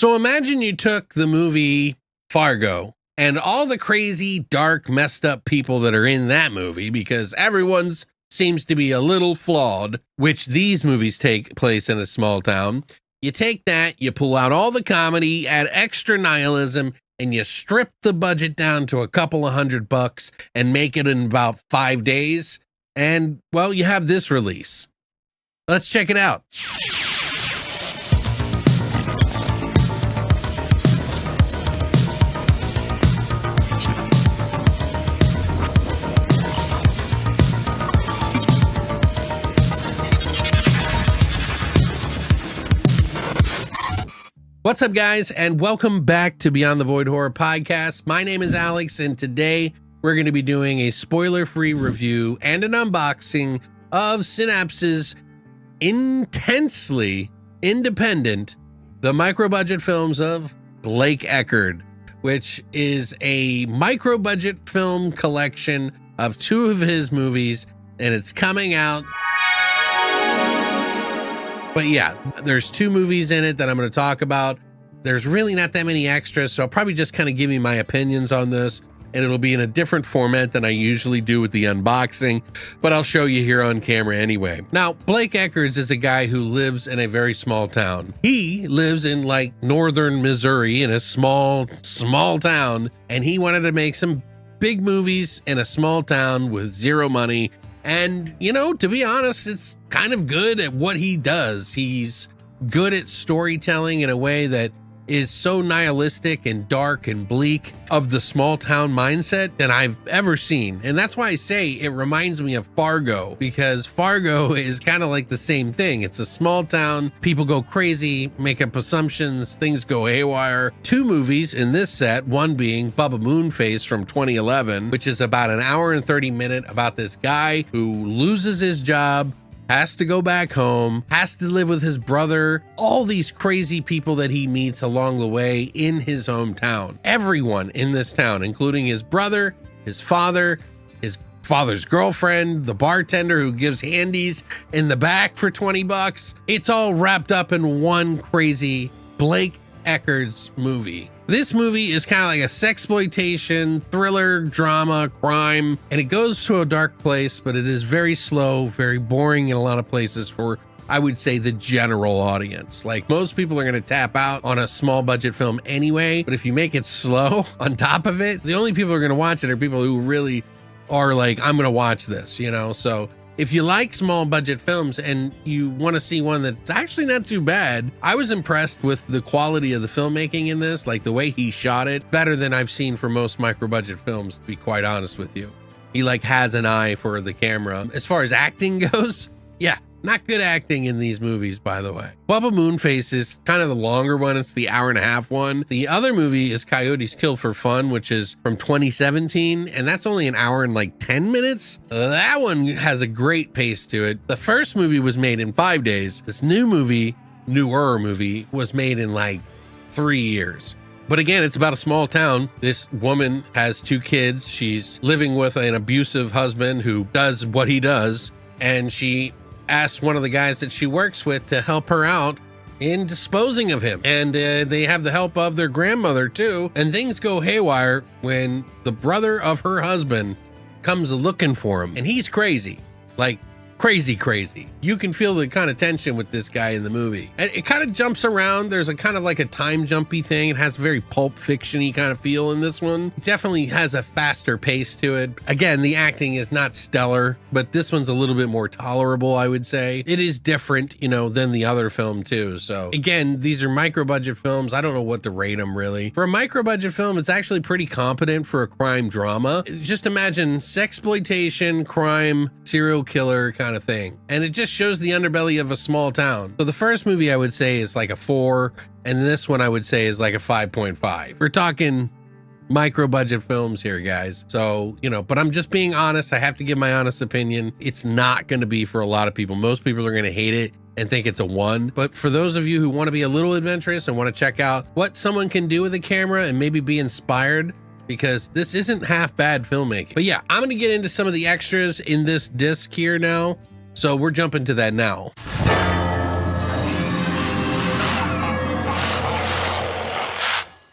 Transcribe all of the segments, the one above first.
So imagine you took the movie Fargo and all the crazy, dark, messed up people that are in that movie, because everyone's seems to be a little flawed, which these movies take place in a small town. You take that, you pull out all the comedy, add extra nihilism, and you strip the budget down to a couple of $100 and make it in about 5 days. And, well, you have this release. Let's check it out. What's up, guys, and welcome back to Beyond the Void Horror Podcast. My name is Alex, and today we're going to be doing a spoiler-free review and an unboxing of Synapse's intensely independent, the micro-budget films of Blake Eckard, which is a micro-budget film collection of 2 of his movies, and it's coming out. But yeah, there's 2 movies in it that I'm going to talk about. There's really not that many extras, so I'll probably just kind of give you my opinions on this, and it'll be in a different format than I usually do with the unboxing, but I'll show you here on camera anyway. Now, Blake Eckard is a guy who lives in a very small town. He lives in like northern Missouri in a small town, and he wanted to make some big movies in a small town with zero money. And, you know, to be honest, it's kind of good at what he does. He's good at storytelling in a way that is so nihilistic and dark and bleak of the small town mindset than I've ever seen. And that's why I say it reminds me of Fargo, because Fargo is kind of like the same thing. It's a small town, people go crazy, make up assumptions, things go haywire. 2 movies in this set, one being Bubba Moon Face from 2011, which is about an hour and 30 minute about this guy who loses his job, has to go back home, has to live with his brother, all these crazy people that he meets along the way in his hometown. Everyone in this town, including his brother, his father's girlfriend, the bartender who gives handies in the back for $20. It's all wrapped up in one crazy Blake Eckard's movie. This movie is kind of like a sexploitation, thriller, drama, crime, and it goes to a dark place, but it is very slow, very boring in a lot of places for, I would say, the general audience. Like, most people are going to tap out on a small budget film anyway, but if you make it slow on top of it, the only people who are going to watch it are people who really are like, I'm going to watch this, you know? So if you like small budget films and you want to see one that's actually not too bad, I was impressed with the quality of the filmmaking in this, like the way he shot it, better than I've seen for most micro budget films, to be quite honest with you. He like has an eye for the camera. As far as acting goes, yeah, not good acting in these movies, by the way. Bubba Moon Face is kind of the longer one. It's the hour-and-a-half one. The other movie is Coyotes Kill for Fun, which is from 2017, and that's only an hour and like 10 minutes. That one has a great pace to it. The first movie was made in 5 days. This newer movie, was made in like 3 years. But again, it's about a small town. This woman has 2 kids. She's living with an abusive husband who does what he does, and she asked one of the guys that she works with to help her out in disposing of him. And they have the help of their grandmother too. And things go haywire when the brother of her husband comes looking for him. And he's crazy, like crazy. You can feel the kind of tension with this guy in the movie. And it kind of jumps around. There's a kind of like a time jumpy thing. It has a very Pulp Fiction-y kind of feel in this one. It definitely has a faster pace to it. Again, the acting is not stellar, but this one's a little bit more tolerable, I would say. It is different, you know, than the other film too. So again, these are micro budget films. I don't know what to rate them really. For a micro budget film, it's actually pretty competent for a crime drama. Just imagine sexploitation, crime, serial killer kind of thing. And it just shows the underbelly of a small town. So the first movie I would say is like a 4, and this one I would say is like a 5.5. We're talking micro budget films here, guys. So, you know, but I'm just being honest. I have to give my honest opinion. It's not going to be for a lot of people. Most people are going to hate it and think it's a 1. But for those of you who want to be a little adventurous and want to check out what someone can do with a camera and maybe be inspired, because this isn't half bad filmmaking. But yeah, I'm going to get into some of the extras in this disc here now. So we're jumping to that now.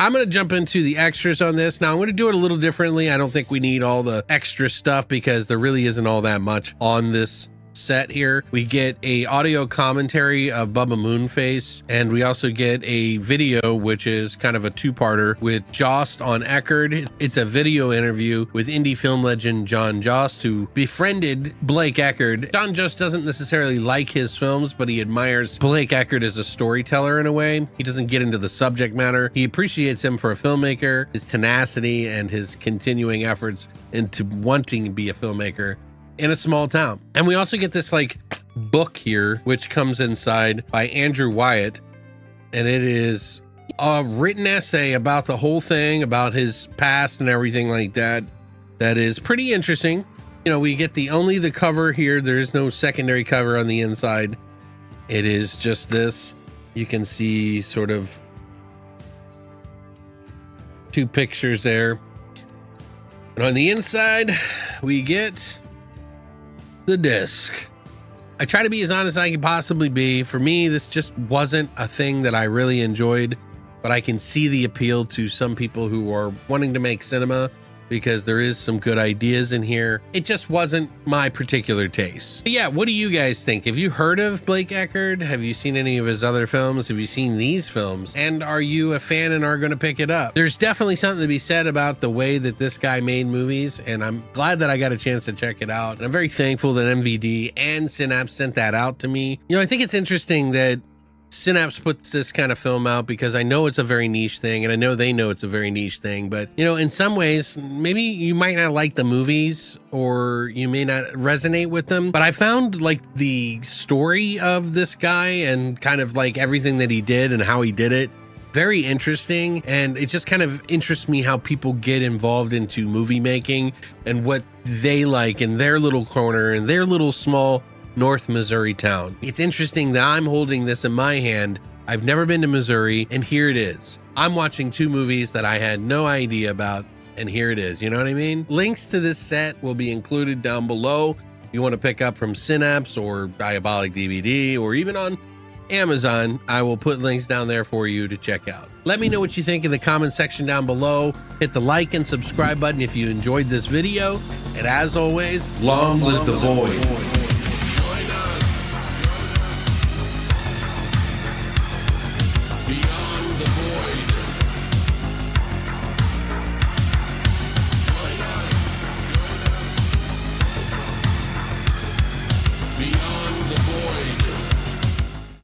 I'm going to jump into the extras on this. Now I'm going to do it a little differently. I don't think we need all the extra stuff because there really isn't all that much on this set here. We get a audio commentary of Bubba Moon Face, and we also get a video, which is kind of a two-parter with Jost on Eckard. It's a video interview with indie film legend John Jost, who befriended Blake Eckard. John Jost doesn't necessarily like his films, but he admires Blake Eckard as a storyteller in a way. He doesn't get into the subject matter. He appreciates him for a filmmaker, his tenacity, and his continuing efforts into wanting to be a filmmaker in a small town. And we also get this like book here, which comes inside by Andrew Wyatt. And it is a written essay about the whole thing, about his past and everything like that. That is pretty interesting. You know, we get only the cover here. There is no secondary cover on the inside. It is just this. You can see sort of two pictures there. And on the inside, we get the disc. I try to be as honest as I can possibly be. For me, this just wasn't a thing that I really enjoyed, but I can see the appeal to some people who are wanting to make cinema because there is some good ideas in here. It just wasn't my particular taste. But yeah, what do you guys think? Have you heard of Blake Eckard? Have you seen any of his other films? Have you seen these films? And are you a fan and are going to pick it up? There's definitely something to be said about the way that this guy made movies, and I'm glad that I got a chance to check it out. And I'm very thankful that MVD and Synapse sent that out to me. You know, I think it's interesting that Synapse puts this kind of film out because I know it's a very niche thing, and I know they know it's a very niche thing, but you know, in some ways, maybe you might not like the movies or you may not resonate with them, but I found like the story of this guy and kind of like everything that he did and how he did it very interesting, and it just kind of interests me how people get involved into movie making and what they like in their little corner and their little small North Missouri town. It's interesting that I'm holding this in my hand. I've never been to Missouri, and here it is. I'm watching two movies that I had no idea about, and here it is. You know what I mean? Links to this set will be included down below. If you want to pick up from Synapse or Diabolic DVD or even on Amazon, I will put links down there for you to check out. Let me know what you think in the comment section down below. Hit the like and subscribe button if you enjoyed this video. And as always, long live the void.